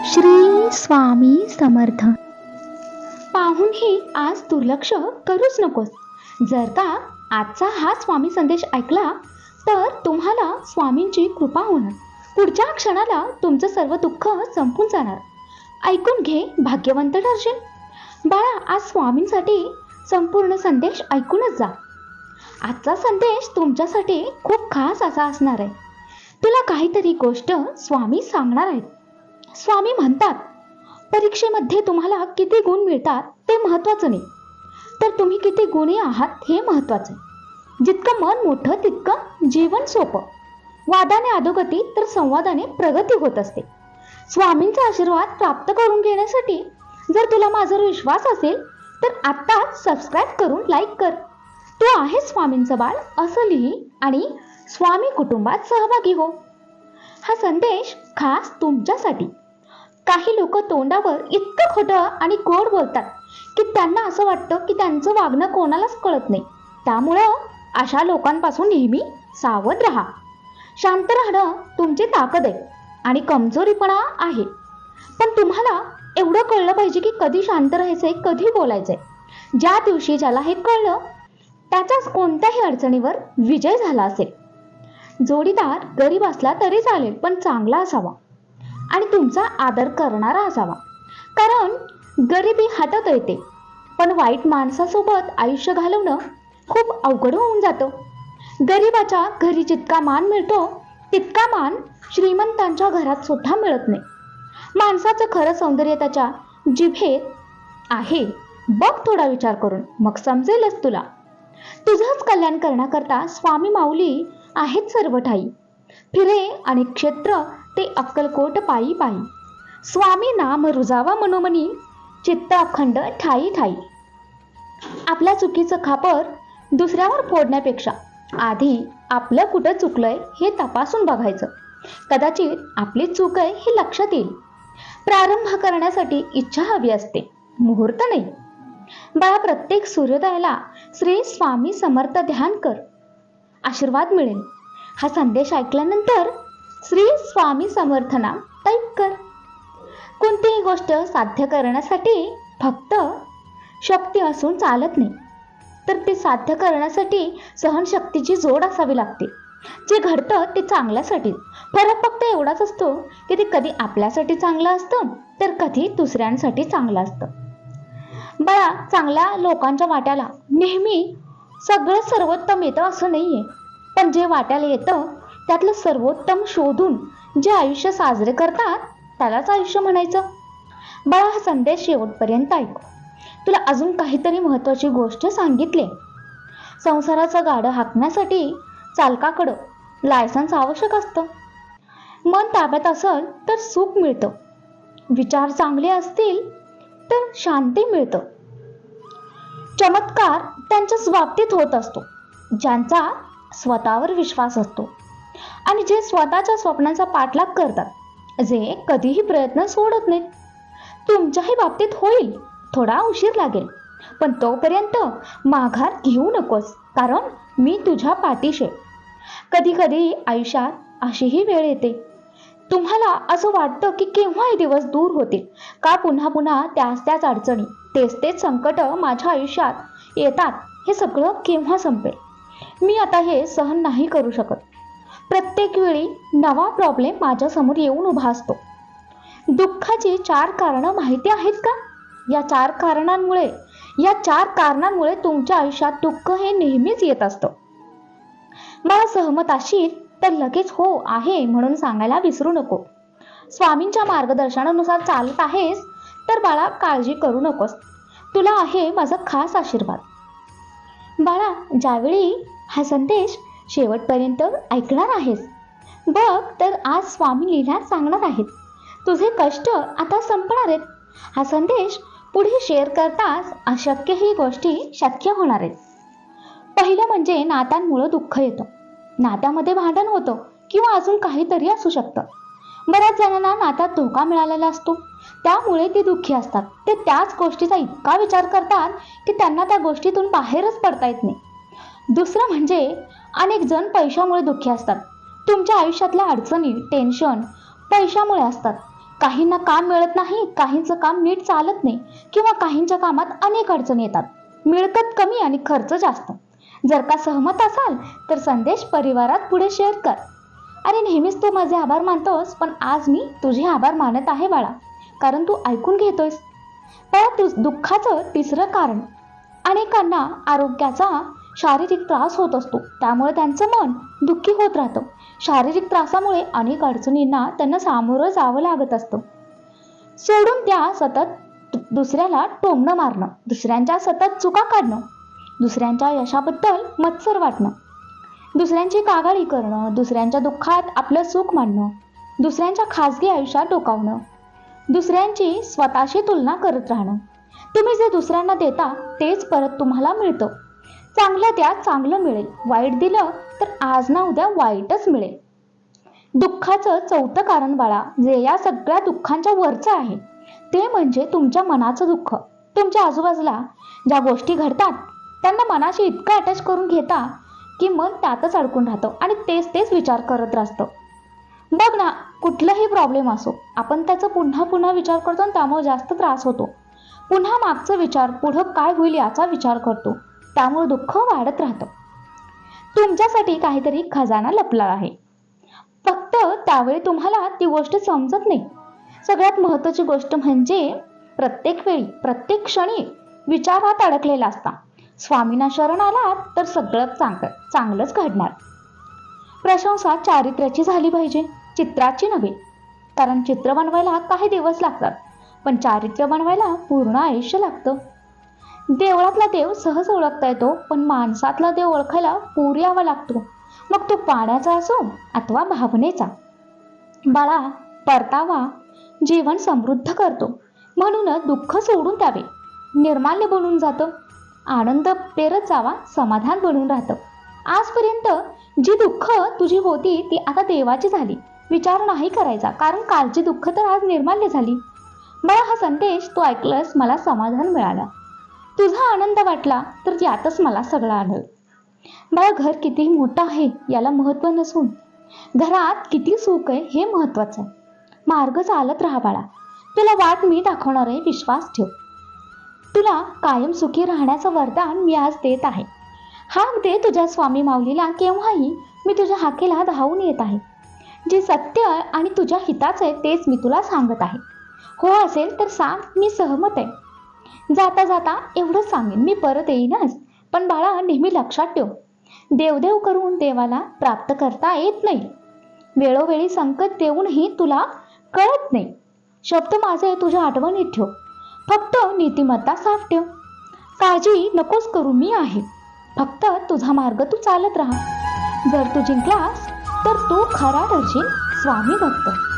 श्री स्वामी समर्थ. पाहूनही आज दुर्लक्ष करूच नकोस. जर का आजचा हा स्वामी संदेश ऐकला तर तुम्हाला स्वामींची कृपा होणार. पुढच्या क्षणाला तुमचं सर्व दुःख संपून जाणार. ऐकून घे, भाग्यवंत ठरशील. बाळा, आज स्वामींसाठी संपूर्ण संदेश ऐकूनच जा. आजचा संदेश तुमच्यासाठी खूप खास असा असणार आहे. तुला काहीतरी गोष्ट स्वामी सांगणार आहेत. स्वामी म्हणतात, परीक्षेमध्ये तुम्हाला किती गुण मिळतात ते महत्त्वाचं नाही, तर तुम्ही किती गुणी आहात हे महत्त्वाचं आहे. जितकं मन मोठं तितकं जीवन सोपं. वादाने अधोगती तर संवादाने प्रगती होत असते. स्वामींचा आशीर्वाद प्राप्त करून घेण्यासाठी जर तुला माझ्यावर विश्वास असेल तर आत्ताच सबस्क्राईब करून लाईक कर. तू आहेस स्वामींचं बाळ असं लिही आणि स्वामी कुटुंबात सहभागी हो. हा संदेश खास तुमच्यासाठी. काही लोक तोंडावर इतकं खोटं आणि गोड बोलतात की त्यांना असं वाटतं की त्यांचं वागणं कोणालाच कळत नाही. त्यामुळं अशा लोकांपासून नेहमी सावध राहा. शांत राहणं तुमची ताकद आहे आणि कमजोरीपणा आहे. पण तुम्हाला एवढं कळलं पाहिजे की कधी शांत राहायचंय, कधी बोलायचंय. ज्या दिवशी ज्याला हे कळलं त्याच्याच कोणत्याही अडचणीवर विजय झाला असेल. जोडीदार गरीब असला तरी चालेल, पण चांगला असावा आणि तुमचा आदर करणारा असावा. कारण गरिबी हाताळता येते, पण वाईट माणसासोबत आयुष्य घालवणं खूप अवघड होऊन जातं. गरिबाच्या घरी जितका मान मिळतो तितका मान श्रीमंतांच्या घरात सुद्धा मिळत नाही. माणसाचं खरं सौंदर्य त्याच्या जिभेत आहे. बघ थोडा विचार करून, मग समजेलच तुला. तुझंच कल्याण करण्याकरता स्वामी माऊली आहेत सर्व ठाई. फिरे आणि क्षेत्र ते अक्कलकोट पायी पायी. स्वामी नाम रुजावा मनोमनी, चित्त अखंड ठाई ठाई. आपल्या चुकीचं खापर दुसऱ्यावर फोडण्यापेक्षा आधी आपलं कुठं चुकलंय हे तपासून बघायचं. कदाचित आपली चूक आहे हे लक्षात येईल. प्रारंभ करण्यासाठी इच्छा हवी असते, मुहूर्त नाही. बाळा, प्रत्येक सूर्योदयाला श्री स्वामी समर्थ ध्यान कर, आशीर्वाद मिळेल. हा संदेश ऐकल्यानंतर श्री स्वामी समर्थ नाम टाईप कर. कोणतीही गोष्ट साध्य करण्यासाठी फक्त शक्ती असून चालत नाही, तर ते साध्य करण्यासाठी सहनशक्तीची जोड असावी लागते. जे घडतं ते चांगल्यासाठी. फरक फक्त एवढाच असतो की ते कधी आपल्यासाठी चांगलं असतं तर कधी दुसऱ्यांसाठी चांगलं असतं. बाळा, चांगल्या लोकांच्या वाट्याला नेहमी सगळं सर्वोत्तम येतं असं नाहीये, पण जे वाट्याला येतं त्यातलं सर्वोत्तम शोधून जे आयुष्य साजरे करतात त्यालाच आयुष्य म्हणायचं. बाळा, हा संदेश शेवटपर्यंत ऐक. तुला अजून काहीतरी महत्त्वाची गोष्ट सांगितली. संसाराचं गाडं हाकण्यासाठी चालकाकडं लायसन्स आवश्यक असतं. मन ताब्यात असेल तर सुख मिळतं. विचार चांगले असतील तर शांती मिळतं. चमत्कार त्यांच्याच बाबतीत होत असतो ज्यांचा स्वतःवर विश्वास असतो आणि जे स्वतःच्या स्वप्नांचा पाठलाग करतात, जे कधीही प्रयत्न सोडत नाहीत. तुमच्याही बाबतीत होईल. थोडा उशीर लागेल, पण तोपर्यंत माघार घेऊ नकोस, कारण मी तुझ्या पाठीशी. कधी कधी आयुष्यात अशीही वेळ येते तुम्हाला असं वाटतं की केव्हा हे दिवस दूर होतील, का पुन्हा पुन्हा त्याच अडचणी, तेच संकट माझ्या आयुष्यात येतात. हे सगळं केव्हा संपेल? मी आता हे सहन नाही करू शकत. प्रत्येक वेळी नवा प्रॉब्लेम माझ्यासमोर येऊन उभा असतो. दुःखाची 4 कारणं माहिती आहेत का? या 4 कारणांमुळे तुमच्या आयुष्यात दुःख हे नेहमीच येत असतं. मला सहमत असशील तर लगेच हो आहे म्हणून सांगायला विसरू नको. स्वामींच्या मार्गदर्शनानुसार चालत आहेस तर बाळा, काळजी करू नकोस. तुला आहे माझा खास आशीर्वाद. बाळा, ज्यावेळी हा संदेश शेवटपर्यंत ऐकणार आहेस, बघ तर आज स्वामी लिहिण्यास सांगणार आहेत. तुझे कष्ट आता संपणार आहेत. हा संदेश पुढे शेअर करताच अशक्य ही गोष्टी शक्य होणार आहेत. पहिलं म्हणजे नात्यांमुळे दुःख येतं. नात्यामध्ये भांडण होतं किंवा अजून काहीतरी असू शकतं. बऱ्याच जणांना नात्यात धोका मिळालेला असतो, त्यामुळे ते दुःखी असतात. ते त्याच गोष्टीचा इतका विचार करतात की त्यांना त्या गोष्टीतून बाहेरच पडता येत नाही. दुसरं म्हणजे अनेक जण पैशामुळे दुःखी असतात. तुमच्या आयुष्यातल्या अडचणी, टेन्शन पैशामुळे असतात. काहींना काम मिळत नाही, काहींचं काम नीट चालत नाही किंवा काहींच्या कामात अनेक अडचणी येतात. मिळकत कमी आणि खर्च जास्त. जर का सहमत असाल तर संदेश परिवारात पुढे शेअर कर. अरे नेहमीच तू माझे आभार मानतोस, पण आज मी तुझे आभार मानत आहे बाळा, कारण तू ऐकून घेतोयस. बाळा, दुःखाचं तिसरं कारण, अनेकांना आरोग्याचा शारीरिक त्रास होत असतो, त्यामुळे त्यांचं मन दुःखी होत राहतं. शारीरिक त्रासामुळे अनेक अडचणींना त्यांना सामोरं जावं लागत असतं. सोडून द्या सतत दुसऱ्याला टोमणं मारणं, दुसऱ्यांच्या सतत चुका काढणं, दुसऱ्यांच्या यशाबद्दल मत्सर वाटणं, दुसऱ्यांची कागाळी करणं, दुसऱ्यांच्या दुःखात आपलं सुख मानणं, दुसऱ्यांच्या खाजगी आयुष्यात डोकावणं, दुसऱ्यांची स्वतःशी तुलना करत राहणं. तुम्ही जे दुसऱ्यांना देता तेच परत तुम्हाला मिळतं. चांगलं द्या, चांगलं मिळेल. वाईट दिलं तर आज ना उद्या वाईटच मिळेल. दुःखाचं चौथं कारण बाळा, जे या सगळ्या दुःखांच्या वरचं आहे, ते म्हणजे तुमच्या मनाचं दुःख. तुमच्या आजूबाजूला ज्या गोष्टी घडतात त्यांना मनाशी इतकं अटॅच करून घेता की मन त्यातच अडकून राहतं आणि तेच विचार करत राहतं. बघ ना, कुठलाही प्रॉब्लेम असो, आपण त्याचा पुन्हा पुन्हा विचार करतो आणि त्यामुळे जास्त त्रास होतो. पुन्हा मागचा विचार, पुढं काय होईल याचा विचार करतो, त्यामुळे दुःख वाढत राहतं. तुमच्यासाठी काहीतरी खजाना लपला आहे, फक्त त्यावेळी तुम्हाला ती गोष्ट समजत नाही. सगळ्यात महत्त्वाची गोष्ट म्हणजे प्रत्येक वेळी, प्रत्येक क्षणी विचारात अडकलेला असता. स्वामींना शरण आलात तर सगळं चांगलंच घडणार. प्रशंसा चारित्र्याची झाली पाहिजे, चित्राची नव्हे. कारण चित्र बनवायला काही दिवस लागतात, पण चारित्र्य बनवायला पूर्ण आयुष्य लागतं. देवळातला देव सहज ओळखता येतो, पण माणसातला देव ओळखायला पूर यावा लागतो. मग तो पाण्याचा असो अथवा भावनेचा. बाळा, परतावा जीवन समृद्ध करतो. म्हणूनच दुःख सोडून द्यावे. निर्माल्य बनून जातं. आनंद पेरत जावा, समाधान बनून राहतं. आजपर्यंत जी दुःख तुझी होती ती आता देवाची झाली. विचार नाही करायचा, कारण कालची दुःख तर आज निर्माल्य झाली. मला हा संदेश तू ऐकलंस, मला समाधान मिळालं. तुझा आनंद वाटला तर यातच मला सगळं आढळलं. बाळा, घर किती मोठं आहे याला महत्त्व नसून घरात किती सुख आहे हे महत्त्वाचं आहे. मार्ग चालत राहा बाळा. तुला वाट मी दाखवणार आहे, विश्वास ठेव. तुला कायम सुखी राहण्याचं वरदान मी आज देत आहे. हाक दे तुझ्या स्वामी माऊलीला, केव्हाही मी तुझ्या हाकेला धावून येत आहे. जे सत्य आणि तुझ्या हिताचं आहे तेच मी तुला सांगत आहे. हो असेल तर सांग, मी सहमत आहे. जाता जाता एवढंच सांगेन, मी परत येईनच. पण बाळा, नेहमी लक्षात ठेव, देवदेव करून देवाला प्राप्त करता येत नाही. वेळोवेळी संकट देऊनही तुला कळत नाही. शब्द माझे तुझ्या आठवणीत ठेव. फक्त नीतिमत्ता साफ ठेव. काळजी नकोस करू, मी आहे. फक्त तुझा मार्ग तू चालत राहा. जर तू जिंकलास तर तू खरा ठरशील स्वामी भक्त.